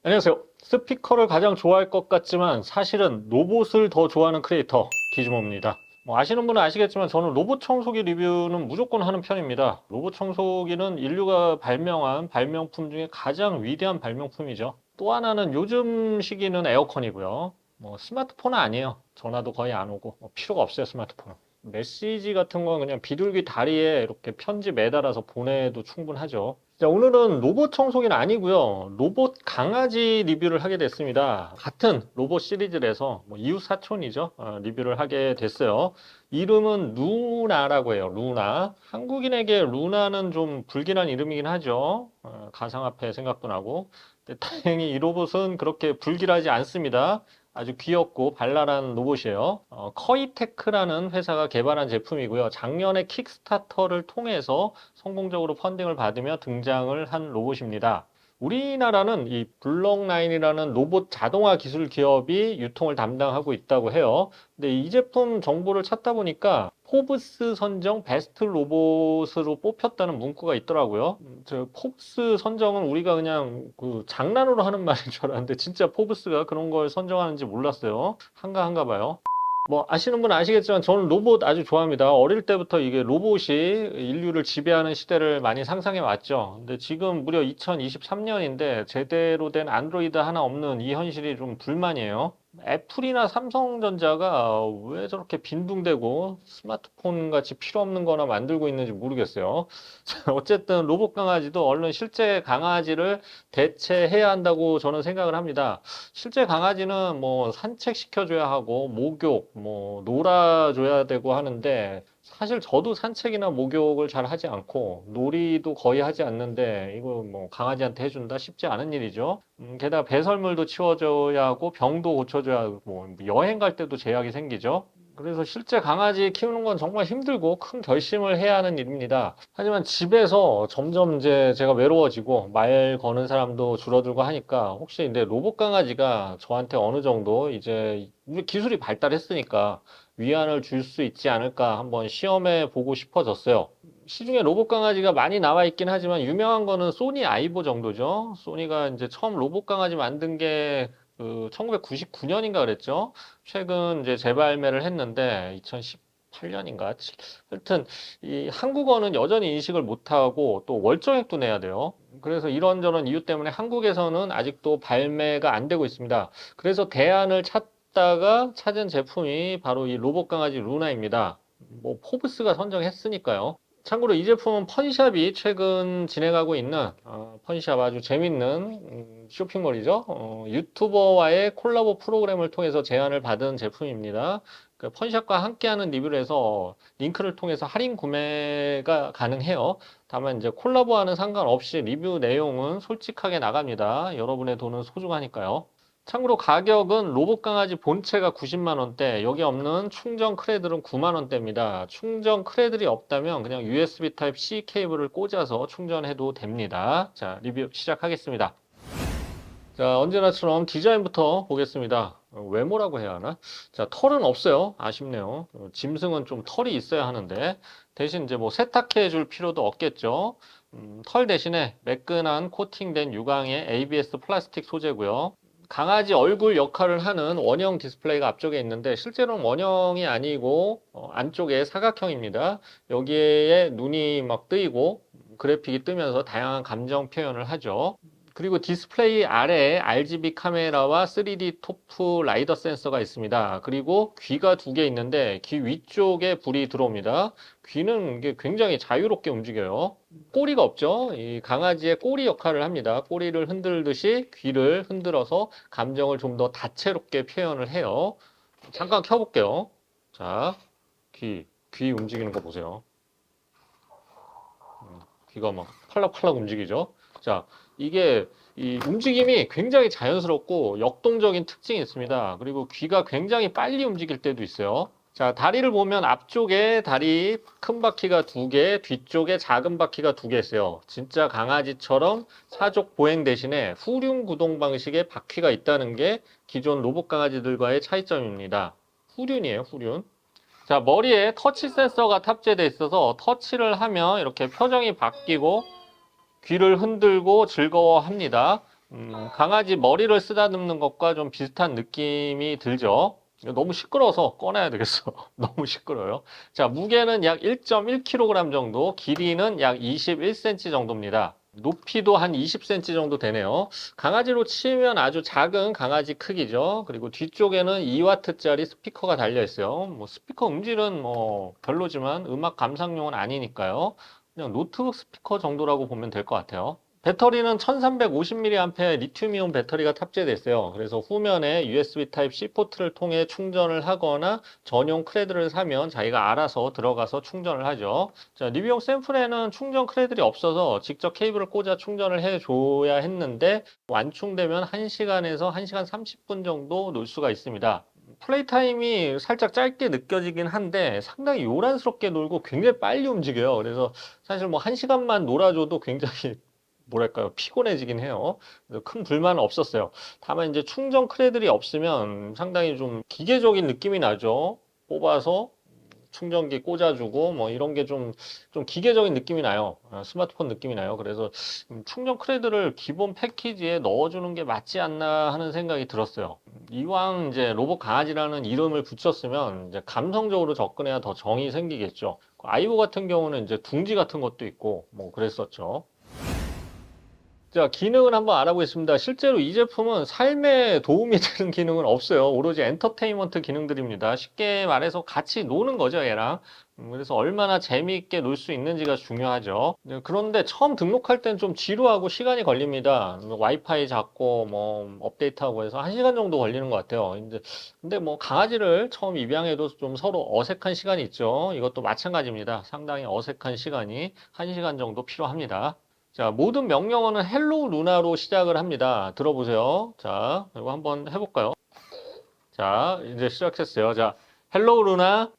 안녕하세요. 스피커를 가장 좋아할 것 같지만 사실은 로봇을 더 좋아하는 크리에이터 기즈모입니다. 아시는 분은 아시겠지만 저는 로봇 청소기 리뷰는 무조건 하는 편입니다. 로봇 청소기는 인류가 발명한 발명품 중에 가장 위대한 발명품이죠. 또 하나는 요즘 시기는 에어컨이고요. 스마트폰은 아니에요. 전화도 거의 안 오고 필요가 없어요, 스마트폰은. 메시지 같은 건 그냥 비둘기 다리에 이렇게 편지 매달아서 보내도 충분하죠. 자, 오늘은 로봇 청소기는 아니고요. 로봇 강아지 리뷰를 하게 됐습니다. 같은 로봇 시리즈에서 이웃 사촌이죠. 리뷰를 하게 됐어요. 이름은 루나라고 해요. 루나. 한국인에게 루나는 좀 불길한 이름이긴 하죠. 가상화폐 생각도 나고. 근데 다행히 이 로봇은 그렇게 불길하지 않습니다. 아주 귀엽고 발랄한 로봇이에요. 커이테크라는 회사가 개발한 제품이고요. 작년에 킥스타터를 통해서 성공적으로 펀딩을 받으며 등장을 한 로봇입니다. 우리나라는 이 블록라인이라는 로봇 자동화 기술 기업이 유통을 담당하고 있다고 해요. 근데 이 제품 정보를 찾다 보니까 포브스 선정 베스트 로봇으로 뽑혔다는 문구가 있더라고요. 저 포브스 선정은 우리가 그냥 그 장난으로 하는 말인 줄 알았는데 진짜 포브스가 그런 걸 선정하는지 몰랐어요. 한가한가 봐요. 아시는 분은 아시겠지만 저는 로봇 아주 좋아합니다. 어릴 때부터 이게 로봇이 인류를 지배하는 시대를 많이 상상해 왔죠. 근데 지금 무려 2023년인데 제대로 된 안드로이드 하나 없는 이 현실이 좀 불만이에요. 애플이나 삼성전자가 왜 저렇게 빈둥대고 스마트폰 같이 필요 없는 거나 만들고 있는지 모르겠어요. 어쨌든 로봇 강아지도 얼른 실제 강아지를 대체해야 한다고 저는 생각을 합니다. 실제 강아지는 산책시켜줘야 하고, 목욕, 놀아줘야 되고 하는데, 사실 저도 산책이나 목욕을 잘 하지 않고, 놀이도 거의 하지 않는데, 이거 강아지한테 해준다? 쉽지 않은 일이죠. 게다가 배설물도 치워줘야 하고, 병도 고쳐줘야 하고, 여행 갈 때도 제약이 생기죠. 그래서 실제 강아지 키우는 건 정말 힘들고 큰 결심을 해야 하는 일입니다. 하지만 집에서 점점 이제 제가 외로워지고 말 거는 사람도 줄어들고 하니까 혹시 근데 로봇 강아지가 저한테 어느 정도 이제 기술이 발달했으니까 위안을 줄 수 있지 않을까 한번 시험해 보고 싶어졌어요. 시중에 로봇 강아지가 많이 나와 있긴 하지만 유명한 거는 소니 아이보 정도죠. 소니가 이제 처음 로봇 강아지 만든 게 1999년인가 그랬죠. 최근 이제 재발매를 했는데 2018년인가? 하여튼 이 한국어는 여전히 인식을 못하고 또 월정액도 내야 돼요. 그래서 이런저런 이유 때문에 한국에서는 아직도 발매가 안 되고 있습니다. 그래서 대안을 찾다가 찾은 제품이 바로 이 로봇 강아지 루나입니다. 포브스가 선정했으니까요. 참고로 이 제품은 펀샵이 최근 진행하고 있는 펀샵 아주 재밌는 쇼핑몰이죠. 유튜버와의 콜라보 프로그램을 통해서 제안을 받은 제품입니다. 그 펀샵과 함께하는 리뷰를 해서 링크를 통해서 할인 구매가 가능해요. 다만 이제 콜라보와는 상관없이 리뷰 내용은 솔직하게 나갑니다. 여러분의 돈은 소중하니까요. 참고로 가격은 로봇 강아지 본체가 90만 원대, 여기 없는 충전 크레들은 9만 원대입니다. 충전 크레들이 없다면 그냥 USB Type-C 케이블을 꽂아서 충전해도 됩니다. 자, 리뷰 시작하겠습니다. 자, 언제나처럼 디자인부터 보겠습니다. 외모라고 해야 하나? 자, 털은 없어요. 아쉽네요. 짐승은 좀 털이 있어야 하는데 대신 이제 세탁해 줄 필요도 없겠죠. 털 대신에 매끈한 코팅된 유광의 ABS 플라스틱 소재고요. 강아지 얼굴 역할을 하는 원형 디스플레이가 앞쪽에 있는데 실제로는 원형이 아니고 안쪽에 사각형입니다. 여기에 눈이 막 뜨이고 그래픽이 뜨면서 다양한 감정 표현을 하죠. 그리고 디스플레이 아래에 RGB 카메라와 3D 토프 라이더 센서가 있습니다. 그리고 귀가 두 개 있는데 귀 위쪽에 불이 들어옵니다. 귀는 이게 굉장히 자유롭게 움직여요. 꼬리가 없죠. 이 강아지의 꼬리 역할을 합니다. 꼬리를 흔들듯이 귀를 흔들어서 감정을 좀 더 다채롭게 표현을 해요. 잠깐 켜볼게요. 자, 귀 움직이는 거 보세요. 귀가 막 팔락팔락 움직이죠. 자, 이게 이 움직임이 굉장히 자연스럽고 역동적인 특징이 있습니다. 그리고 귀가 굉장히 빨리 움직일 때도 있어요. 자, 다리를 보면 앞쪽에 다리 큰 바퀴가 두 개, 뒤쪽에 작은 바퀴가 두 개 있어요. 진짜 강아지처럼 사족 보행 대신에 후륜 구동 방식의 바퀴가 있다는 게 기존 로봇 강아지들과의 차이점입니다. 후륜이에요, 후륜. 자, 머리에 터치 센서가 탑재되어 있어서 터치를 하면 이렇게 표정이 바뀌고 귀를 흔들고 즐거워합니다. 강아지 머리를 쓰다듬는 것과 좀 비슷한 느낌이 들죠. 너무 시끄러워서 꺼내야 되겠어. 너무 시끄러워요. 자, 무게는 약 1.1kg 정도, 길이는 약 21cm 정도입니다. 높이도 한 20cm 정도 되네요. 강아지로 치면 아주 작은 강아지 크기죠. 그리고 뒤쪽에는 2W짜리 스피커가 달려 있어요. 뭐 스피커 음질은 뭐 별로지만 음악 감상용은 아니니까요. 그냥 노트북 스피커 정도라고 보면 될 것 같아요. 배터리는 1350mAh 리튬이온 배터리가 탑재되어 있어요. 그래서 후면에 USB Type-C 포트를 통해 충전을 하거나 전용 크레드를 사면 자기가 알아서 들어가서 충전을 하죠. 자, 리뷰용 샘플에는 충전 크레들이 없어서 직접 케이블을 꽂아 충전을 해줘야 했는데 완충되면 1시간에서 1시간 30분 정도 놀 수가 있습니다. 플레이 타임이 살짝 짧게 느껴지긴 한데 상당히 요란스럽게 놀고 굉장히 빨리 움직여요. 그래서 사실 뭐 1시간만 놀아줘도 굉장히 뭐랄까요, 피곤해지긴 해요. 그래서 큰 불만은 없었어요. 다만 이제 충전 크레들이 없으면 상당히 좀 기계적인 느낌이 나죠. 뽑아서 충전기 꽂아주고 뭐 이런 게 좀 기계적인 느낌이 나요. 스마트폰 느낌이 나요. 그래서 충전 크레드를 기본 패키지에 넣어주는 게 맞지 않나 하는 생각이 들었어요. 이왕 이제 로봇 강아지라는 이름을 붙였으면 이제 감성적으로 접근해야 더 정이 생기겠죠. 아이보 같은 경우는 이제 둥지 같은 것도 있고 뭐 그랬었죠. 자, 기능을 한번 알아보겠습니다. 실제로 이 제품은 삶에 도움이 되는 기능은 없어요. 오로지 엔터테인먼트 기능들입니다. 쉽게 말해서 같이 노는 거죠, 얘랑. 그래서 얼마나 재미있게 놀 수 있는지가 중요하죠. 네, 그런데 처음 등록할 땐 좀 지루하고 시간이 걸립니다. 와이파이 잡고 뭐 업데이트하고 해서 1시간 정도 걸리는 것 같아요. 근데 뭐 강아지를 처음 입양해도 좀 서로 어색한 시간이 있죠. 이것도 마찬가지입니다. 상당히 어색한 시간이 1시간 정도 필요합니다. 자, 모든 명령어는 헬로우 루나로 시작을 합니다. 들어보세요. 자, 이거 한번 해볼까요? 자, 이제 시작했어요. 자, 헬로우 루나.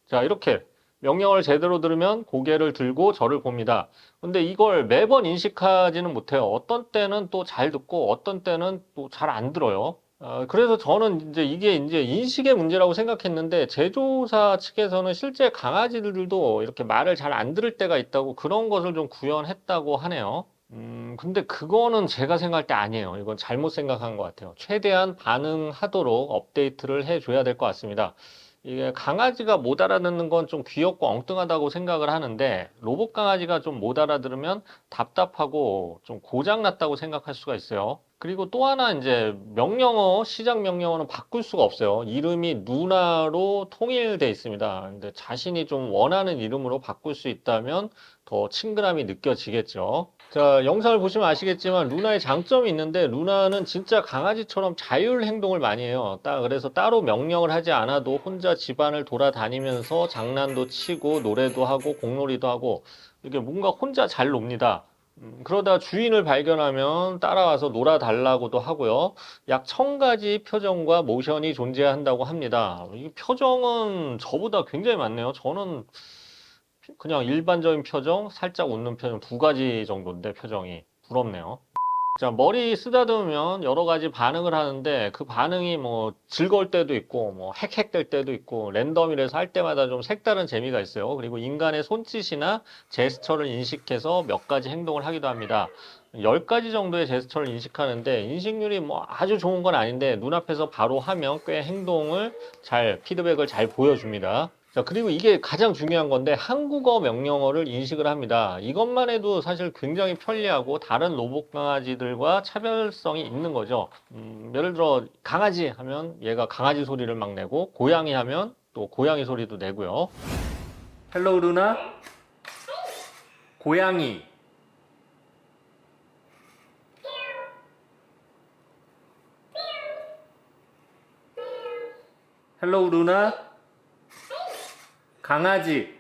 자, 이렇게 명령어를 제대로 들으면 고개를 들고 저를 봅니다. 근데 이걸 매번 인식하지는 못해요. 어떤 때는 또 잘 듣고 어떤 때는 또 잘 안 들어요. 그래서 저는 이제 이게 이제 인식의 문제라고 생각했는데 제조사 측에서는 실제 강아지들도 이렇게 말을 잘 안 들을 때가 있다고 그런 것을 좀 구현했다고 하네요. 근데 그거는 제가 생각할 때 아니에요. 이건 잘못 생각한 것 같아요. 최대한 반응하도록 업데이트를 해줘야 될 것 같습니다. 이게 강아지가 못 알아듣는 건 좀 귀엽고 엉뚱하다고 생각을 하는데 로봇 강아지가 좀 못 알아들으면 답답하고 좀 고장났다고 생각할 수가 있어요. 그리고 또 하나 이제 명령어, 시작 명령어는 바꿀 수가 없어요. 이름이 누나로 통일돼 있습니다. 근데 자신이 좀 원하는 이름으로 바꿀 수 있다면 더 친근함이 느껴지겠죠. 자, 영상을 보시면 아시겠지만 루나의 장점이 있는데 루나는 진짜 강아지처럼 자율 행동을 많이 해요. 그래서 따로 명령을 하지 않아도 혼자 집안을 돌아다니면서 장난도 치고 노래도 하고 공놀이도 하고 이게 뭔가 혼자 잘 놉니다. 그러다 주인을 발견하면 따라와서 놀아달라고도 하고요. 약 1000가지 표정과 모션이 존재한다고 합니다. 이 표정은 저보다 굉장히 많네요. 저는 그냥 일반적인 표정, 살짝 웃는 표정 2가지 정도인데 표정이 부럽네요. 자, 머리 쓰다듬으면 여러 가지 반응을 하는데 그 반응이 뭐 즐거울 때도 있고 뭐 헥헥될 때도 있고 랜덤이라서 할 때마다 좀 색다른 재미가 있어요. 그리고 인간의 손짓이나 제스처를 인식해서 몇 가지 행동을 하기도 합니다. 10가지 정도의 제스처를 인식하는데 인식률이 뭐 아주 좋은 건 아닌데 눈앞에서 바로 하면 꽤 행동을 피드백을 잘 보여줍니다. 자, 그리고 이게 가장 중요한 건데 한국어 명령어를 인식을 합니다. 이것만 해도 사실 굉장히 편리하고 다른 로봇 강아지들과 차별성이 있는 거죠. 예를 들어 강아지 하면 얘가 강아지 소리를 막 내고 고양이 하면 또 고양이 소리도 내고요. 헬로우 루나 고양이 헬로우 루나 강아지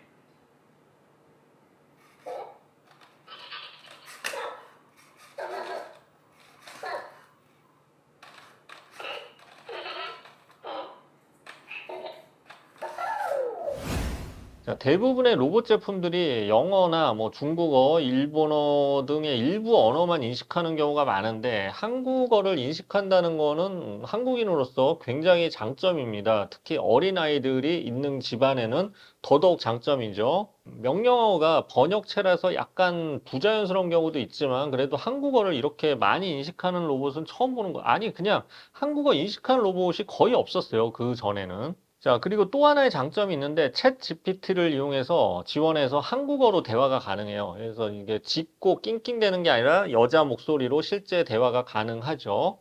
자, 대부분의 로봇 제품들이 영어나 뭐 중국어, 일본어 등의 일부 언어만 인식하는 경우가 많은데 한국어를 인식한다는 거는 한국인으로서 굉장히 장점입니다. 특히 어린아이들이 있는 집안에는 더더욱 장점이죠. 명령어가 번역체라서 약간 부자연스러운 경우도 있지만 그래도 한국어를 이렇게 많이 인식하는 로봇은 처음 보는 거. 아니, 그냥 한국어 인식하는 로봇이 거의 없었어요. 그 전에는. 자, 그리고 또 하나의 장점이 있는데 챗 GPT를 이용해서 지원해서 한국어로 대화가 가능해요. 그래서 이게 짖고 낑낑대는 게 아니라 여자 목소리로 실제 대화가 가능하죠.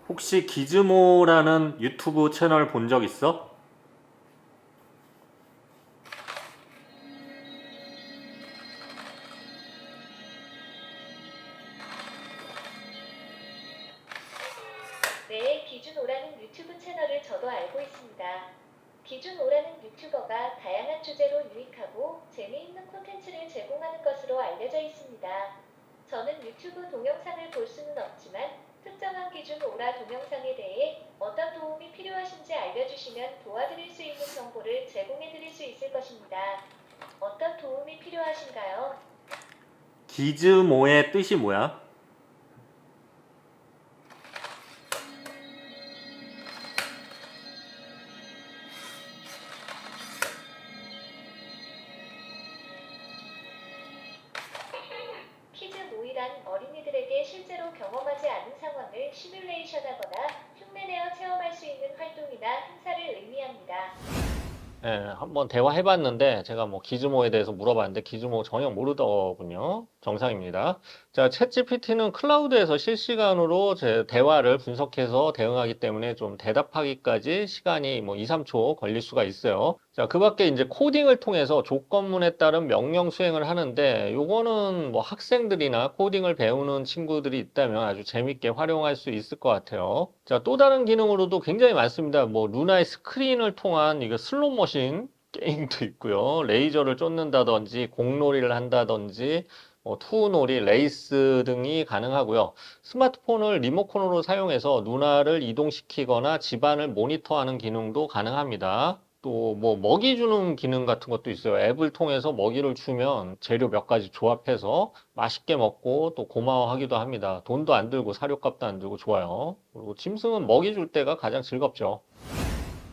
혹시 기즈모라는 유튜브 채널 본 적 있어? 네, 기준오라는 유튜브 채널을 저도 알고 있습니다. 기준오라는 유튜버가 다양한 주제로 유익하고 재미있는 콘텐츠를 제공하는 것으로 알려져 있습니다. 저는 유튜브 동영상을 볼 수는 없지만 특정한 기준오라 동영상에 대해 어떤 도움이 필요하신지 알려주시면 도와드릴 수 있는 정보를 제공해드릴 수 있을 것입니다. 어떤 도움이 필요하신가요? 기즈모의 뜻이 뭐야? 키즈 모이란 어린이들에게 실제로 경험하지 않은 상황을 시뮬레이션하거나 흉내내어 체험할 수 있는 활동이나 행사를 의미합니다. 예, 한번 대화해봤는데 제가 뭐 기즈모에 대해서 물어봤는데 기즈모 전혀 모르더군요. 정상입니다. 자, 챗GPT는 클라우드에서 실시간으로 제 대화를 분석해서 대응하기 때문에 좀 대답하기까지 시간이 뭐 2, 3초 걸릴 수가 있어요. 자, 그 밖에 이제 코딩을 통해서 조건문에 따른 명령 수행을 하는데 요거는 뭐 학생들이나 코딩을 배우는 친구들이 있다면 아주 재밌게 활용할 수 있을 것 같아요. 자, 또 다른 기능으로도 굉장히 많습니다. 뭐 루나의 스크린을 통한 이거 슬롯 머신 게임도 있고요. 레이저를 쫓는다든지 공놀이를 한다든지 뭐 투놀이, 레이스 등이 가능하고요. 스마트폰을 리모컨으로 사용해서 누나를 이동시키거나 집안을 모니터하는 기능도 가능합니다. 또 뭐 먹이 주는 기능 같은 것도 있어요. 앱을 통해서 먹이를 주면 재료 몇 가지 조합해서 맛있게 먹고 또 고마워하기도 합니다. 돈도 안 들고 사료값도 안 들고 좋아요. 그리고 짐승은 먹이 줄 때가 가장 즐겁죠.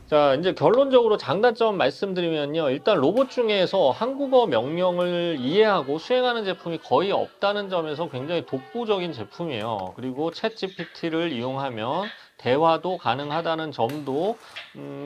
자, 이제 결론적으로 장단점 말씀드리면요. 일단 로봇 중에서 한국어 명령을 이해하고 수행하는 제품이 거의 없다는 점에서 굉장히 독보적인 제품이에요. 그리고 챗 GPT를 이용하면 대화도 가능하다는 점도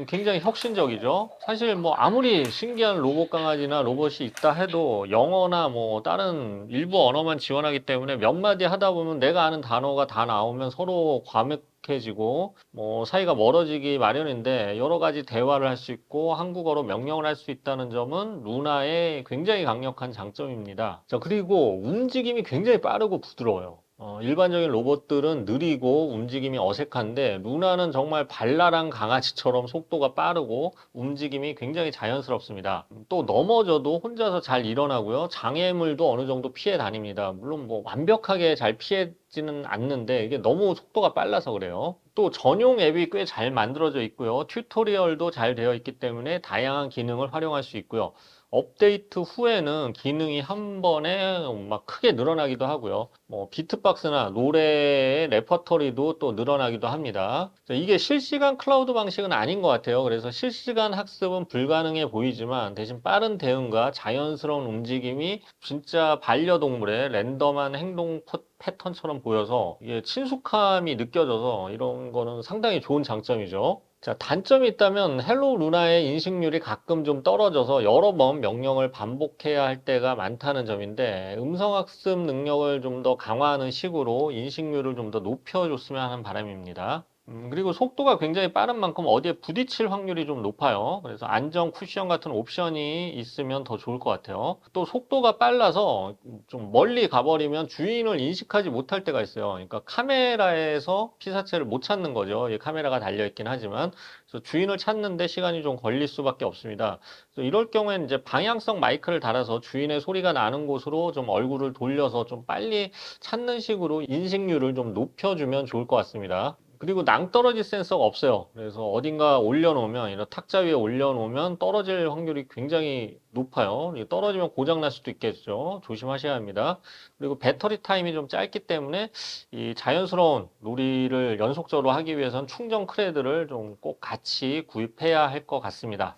굉장히 혁신적이죠. 사실 뭐 아무리 신기한 로봇 강아지나 로봇이 있다 해도 영어나 뭐 다른 일부 언어만 지원하기 때문에 몇 마디 하다 보면 내가 아는 단어가 다 나오면 서로 과묵해지고 뭐 사이가 멀어지기 마련인데 여러 가지 대화를 할 수 있고 한국어로 명령을 할 수 있다는 점은 루나의 굉장히 강력한 장점입니다. 자, 그리고 움직임이 굉장히 빠르고 부드러워요. 일반적인 로봇들은 느리고 움직임이 어색한데 루나는 정말 발랄한 강아지처럼 속도가 빠르고 움직임이 굉장히 자연스럽습니다. 또 넘어져도 혼자서 잘 일어나고요. 장애물도 어느 정도 피해 다닙니다. 물론 뭐 완벽하게 잘 피해지는 않는데 이게 너무 속도가 빨라서 그래요. 또 전용 앱이 꽤 잘 만들어져 있고요. 튜토리얼도 잘 되어 있기 때문에 다양한 기능을 활용할 수 있고요. 업데이트 후에는 기능이 한 번에 막 크게 늘어나기도 하고요. 뭐 비트박스나 노래의 레퍼토리도 또 늘어나기도 합니다. 이게 실시간 클라우드 방식은 아닌 것 같아요. 그래서 실시간 학습은 불가능해 보이지만 대신 빠른 대응과 자연스러운 움직임이 진짜 반려동물의 랜덤한 행동 패턴처럼 보여서 이게 친숙함이 느껴져서 이런 거는 상당히 좋은 장점이죠. 자, 단점이 있다면 헬로 루나의 인식률이 가끔 좀 떨어져서 여러 번 명령을 반복해야 할 때가 많다는 점인데 음성학습 능력을 좀 더 강화하는 식으로 인식률을 좀 더 높여줬으면 하는 바람입니다. 그리고 속도가 굉장히 빠른 만큼 어디에 부딪힐 확률이 좀 높아요. 그래서 안전 쿠션 같은 옵션이 있으면 더 좋을 것 같아요. 또 속도가 빨라서 좀 멀리 가버리면 주인을 인식하지 못할 때가 있어요. 그러니까 카메라에서 피사체를 못 찾는 거죠. 이 카메라가 달려있긴 하지만. 그래서 주인을 찾는데 시간이 좀 걸릴 수밖에 없습니다. 그래서 이럴 경우에는 이제 방향성 마이크를 달아서 주인의 소리가 나는 곳으로 좀 얼굴을 돌려서 좀 빨리 찾는 식으로 인식률을 좀 높여주면 좋을 것 같습니다. 그리고 낭떠러지 센서가 없어요. 그래서 어딘가 올려놓으면, 이런 탁자 위에 올려놓으면 떨어질 확률이 굉장히 높아요. 이게 떨어지면 고장날 수도 있겠죠. 조심하셔야 합니다. 그리고 배터리 타임이 좀 짧기 때문에 이 자연스러운 놀이를 연속적으로 하기 위해선 충전 크레드를 좀 꼭 같이 구입해야 할 것 같습니다.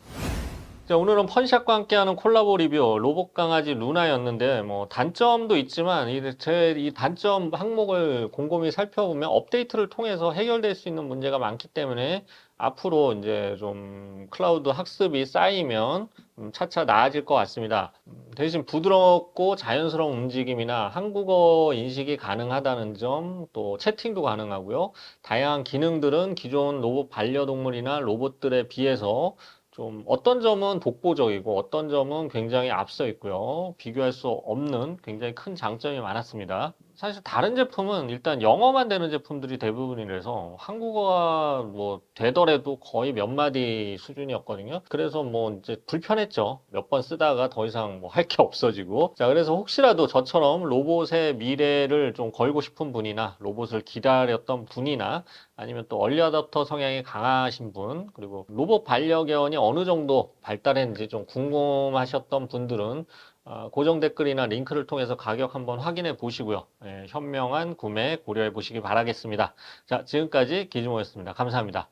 자, 오늘은 펀샷과 함께하는 콜라보 리뷰 로봇 강아지 루나였는데 뭐 단점도 있지만 제 이 단점 항목을 곰곰이 살펴보면 업데이트를 통해서 해결될 수 있는 문제가 많기 때문에 앞으로 이제 좀 클라우드 학습이 쌓이면 차차 나아질 것 같습니다. 대신 부드럽고 자연스러운 움직임이나 한국어 인식이 가능하다는 점, 또 채팅도 가능하고요. 다양한 기능들은 기존 로봇 반려동물이나 로봇들에 비해서 좀 어떤 점은 독보적이고 어떤 점은 굉장히 앞서 있고요. 비교할 수 없는 굉장히 큰 장점이 많았습니다. 사실 다른 제품은 일단 영어만 되는 제품들이 대부분이라서 한국어가 뭐 되더라도 거의 몇 마디 수준이었거든요. 그래서 뭐 이제 불편했죠. 몇 번 쓰다가 더 이상 뭐 할 게 없어지고. 자, 그래서 혹시라도 저처럼 로봇의 미래를 좀 걸고 싶은 분이나 로봇을 기다렸던 분이나 아니면 또 얼리 어댑터 성향이 강하신 분, 그리고 로봇 반려견이 어느 정도 발달했는지 좀 궁금하셨던 분들은 고정 댓글이나 링크를 통해서 가격 한번 확인해 보시고요. 현명한 구매 고려해 보시기 바라겠습니다. 자, 지금까지 기즈모였습니다. 감사합니다.